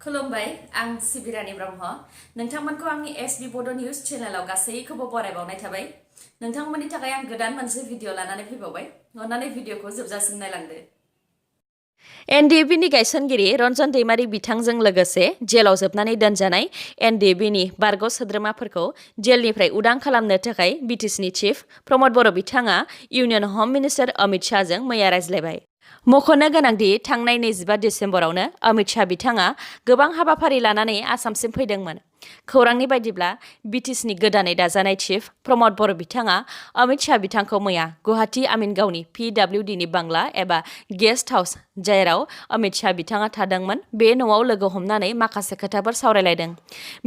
खुलुमबाय आं सिबिरानि ब्रह्म नोंथांमोनखौ आंनि एसबी बड' निउज चेनेलाव गासैखौबो बरायबावनाय थाबाय नोंथांमोननि थाखाय आं गोदान मोनसे भिडिअ लानानै फैबावबाय अन्नानै भिडिअखौ जोबजासिम नायलांदो एनडिएफबिनि गायसनगिरि रन्जन दैमारि बिथांजों लोगोसे जेलाव जोबनानै दोनजानाय एनडिएफबिनि बारग' सोद्रोमाफोरखौ जेलनिफ्राय उदां खालामनो थाखाय बिटिसिनि चिफ प्रमद बर' बिथाङा इउनियन हम मिनिस्टार अमित शाहजों मैया रायज्लायबाय मख'नो गोनांदि थांनाय 25 डिसेम्बरावनो अमित शाह बिथाङा गोबां हाबाफारि लानानै आसामसिम फैदोंमोन खौरांनि बायदिब्ला बिटिसिनि गोदानै दाजानाय चिफ प्रमद बर' बिथाङा अमित शाह बिथांखौ मैया गुवाहाटी आमिनगावनि पिडब्लिउडिनि बांला एबा गेस्ट हाउस जेराव अमित शाह बिथाङा थादोंमोन बे न'आव लोगो हमनानै माखासे खोथाफोर सावरायलायदों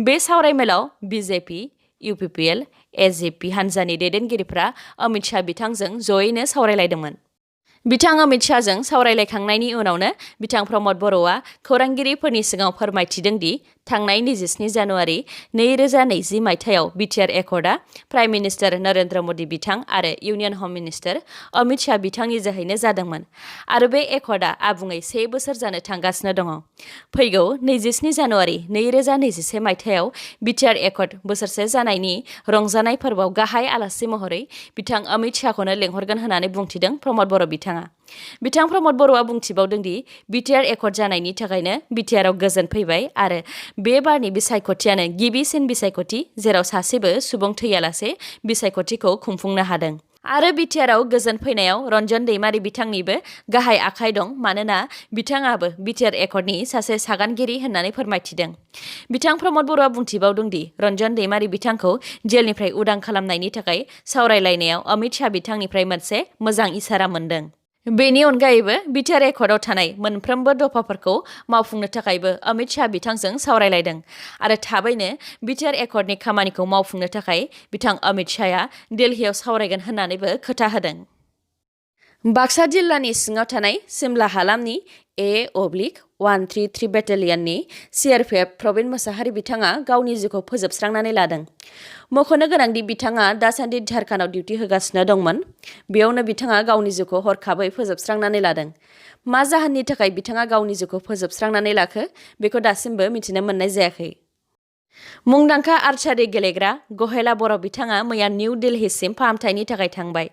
बे सावरायमेलाव बिजेपि इउपिपिएल एजेपि हान्जानि दैदेनगिरिफ्रा अमित शाह बिथांजों जयैनो सावरायलायदोंमोन बिथां अमित शाहजों सावरायलायखांनायनि उनावनो बिथां प्रमद बर'आ खौरांगिरिफोरनि सिगाङाव फोरमायथिदों दि थांनाय 27 जानुवारि 2020 मायथाइयाव BTR एकर्डआ prime minister Narendra Modi बिथां आरो इउनियन हम मिनिस्टार अमित शाह बिथांनि जोहैनो जादोंमोन आरो बे एकर्डआ आबुङै 1 बोसोर जानो थांगासिनो दङ फैगौ 27 जानुवारि 2021 मायथाइयाव बिटिआर एकर्ड बोसोरसे जानायनि रंजानाय फोरबोआव गाहाय आलासि महरै बिथां अमित शाहखौनो लेंहरगोन होननानै बुंथिदों प्रमद बर' बिथाङा बिथां प्रमद बर'आ बुंथिबावदों दि बिटिआर एकर्ड जानायनि थाखायनो बिटिआरआव गोजोन फैबाय आरो बे बारनि बिसायख'थियानो गिबिसिन बिसायख'थि जेराव सासेबो सुबुं थैयालासे बिसायख'थिखौ खुंफुंनो हादों आरो बिटिआरआव गोजोन फैनायाव रन्जन दैमारि बिथांनिबो गाहाय आखाइ दं मानोना बिथाङाबो बिटिआर एकर्डनि सासे सागानगिरि होननानै फोरमायथिदों बिथां प्रमद बर'आ बुंथिबावदों दि रन्जन दैमारि बिथांखौ जेलनिफ्राय उदां खालामनायनि थाखाय सावरायलायनायाव अमित शाह बिथांनिफ्राय मोनसे मोजां इसारा मोनदों बेनि अनगायैबो बिटिआर एकर्डआव थानाय मोनफ्रोमबो दफाफोरखौ मावफुंनो थाखायबो अमित शाह बिथांजों सावरायलायदों आरो थाबैनो बिटिआर एकर्डनि खामानिखौ मावफुंनो थाखाय बिथां अमित शाहआ दिल्लीयाव सावरायगोन होननानैबो खोथा होदों बाक्सा जिल्लानि सिङाव थानाय सिमला हालामनि A-133 बेटेलियननि सिआरपिएफ प्रबिन मोसाहारि बिथाङा गावनि जिउखौ फोजोबस्रांनानै लादों मख'नो गोनांदि बिथाङा दासान्दि झारखन्डआव डिउटि होगासिनो दंमोन बेयावनो बिथाङा गावनि जिउखौ हरखाबै फोजोबस्रांनानै लादों मा जाहोननि थाखाय बिथाङा गावनि जिउखौ फोजोबस्रांनानै लाखो बेखौ दासिमबो मिथिनो मोननाय जायाखै मुंदांखा आर्चारि गेलेग्रा गहेला बर' बिथाङा मैया निउ दिल्लीसिम फाहामथायनि थाखाय थांबाय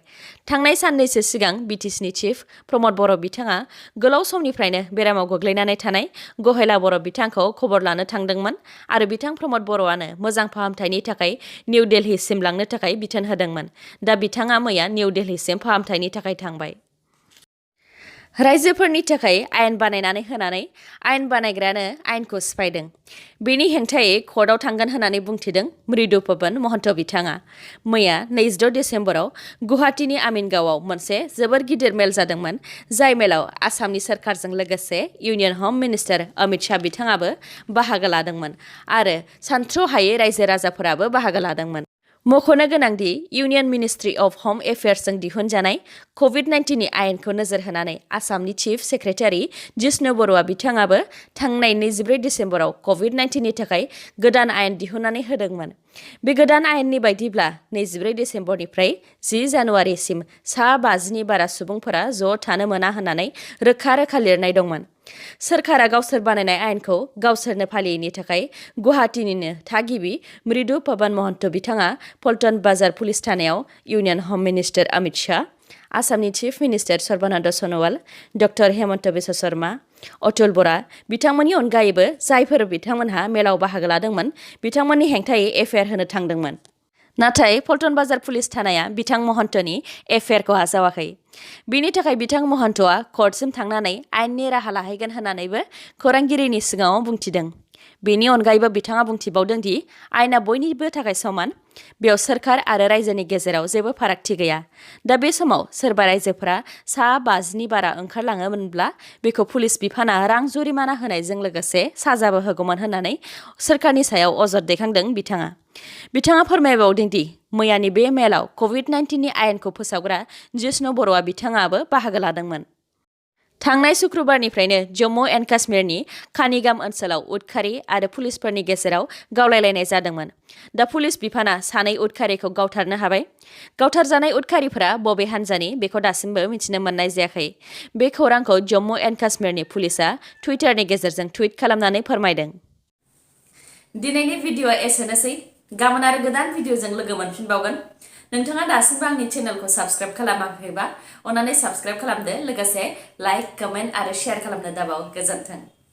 थांनाय साननैसो सिगां बिटिसिनि चिफ प्रमद बर' बिथाङा गोलाव समनिफ्रायनो बेरामाव गोग्लैनानै थानाय गहेला बर' बिथांखौ खबर लानो थांदोंमोन आरो बिथां प्रमद बर'आनो मोजां फाहामथायनि थाखाय निउ दिल्लीसिम लांनो थाखाय बिथोन होदोंमोन दा बिथाङा मैया निउ दिल्लीसिम फाहामथायनि थाखाय थांबाय रायजोफोरनि थाखाय आयेन बानायनानै होनानै आयेन बानायग्रायानो आयेनखौ सिफायदों बेनि हेंथायै कर्टआव थांगोन होननानै बुंथिदों मृदु पवन महन्त बिथाङा मैया 26 डिसेम्बराव गुवाहाटीनि आमिनगावआव मोनसे जोबोर गिदिर मेल जादोंमोन जाय मेलाव आसामनि सोरखारजों लोगोसे इउनियन हम मिनिस्टार अमित शाह बिथाङाबो बाहागो लादोंमोन आरो सानथ्र'हायै रायजो राजाफोराबो बाहागो लादोंमोन मख'नो गोनांदि इउनियन मिनिस्ट्रि अफ हम एफेयार्सजों दिहुनजानाय कभिड-19नि आयेनखौ नोजोर होनानै आसामनि चिफ सेक्रेटारि जिष्णु बरुवा बिथाङाबो थांनाय 24 डिसेम्बराव कभिड-19नि थाखाय गोदान आयेन दिहुननानै होदोंमोन बे गोदान आयेननि बायदिब्ला 24 डिसेम्बरनिफ्राय 10 जानुवारिसिम सा 50नि बारा सुबुंफोरा ज' थानो मोना होननानै रोखा रोखा लिरनाय दंमोन सोरखारा गावसोर बानायनाय आयेनखौ गावसोरनो फालियैनि थाखाय गुवाहाटीनिनो थागिबि मृदु पवन महन्त बिथाङा पल्टन बाजार पुलिस थानायाव इउनियन हम मिनिस्टार अमित शाह आसामनि chief minister Sarbananda Sonowal doctor Himanta Biswa Sarma Atul Bora बिथांमोननि अनगायैबो जायफोर बिथांमोनहा मेलाव बाहागो लादोंमोन बिथांमोननि हेंथायै एफआइआर होनो थांदोंमोन नाथाय पल्टन बाजार पुलिस थानाया बिथां महन्तनि एफआइआरखौ आजावाखै बिनि थाखाय बिथां महन्तआ कर्टसिम थांनानै आयेननि राहा लाहैगोन होननानैबो खौरांगिरिनि सिगाङाव बुंथिदों बेनि अनगायैबो बिथाङा बुंथिबावदों दि आयेना बयनिबो थाखाय समान बेयाव सोरखार आरो रायजोनि गेजेराव जेबो फारागथि गैया दा बे समाव सोरबा रायजोफोरा सा 50नि बारा ओंखारलाङोमोनब्ला बेखौ पुलिस बिफाना रां जुरिमाना होनायजों लोगोसे साजाबो होगौमोन होननानै सोरखारनि सायाव अजद दैखांदों बिथाङा फोरमायबावदों दि मैयानि बे मेलाव कभिड-19नि आयेनखौ फोसावग्रा जिष्णु बरुवा बिथाङाबो बाहागो लादोंमोन थांनाय शुक्रबारनिफ्रायनो जम्मु एन्ड काश्मीरनि खानिगाम ओनसोलाव उदखारि आरो पुलिसफोरनि गेजेराव गावलायलायनाय जादोंमोन। दा पुलिस बिफाना सानै उदखारिखौ गावथारनो हाबाय। गावथारजानाय उदखारिफोरा बबे हान्जानि बेखौ दासिमबो मिथिनो मोननाय जायाखै। बे खौरांखौ जम्मु एन्ड काश्मीरनि पुलिसा टुइटारनि गेजेरजों टुइट खालामनानै फोरमायदों। दिनैनि भिडिअ'आ एसेनोसै। गाबोन आरो गोदान भिडिअ'जों लोगो मोनफिनबावगोन। नोंथाङा दासिमबो आंनि चेनेलखौ साबस्क्राइब खालामाखैबा अन्नानै साबस्क्राइब खालामदो, लोगोसे लाइक, कमेन्ट आरो शेयार खालामनो दाबाव। गोजोन्थों।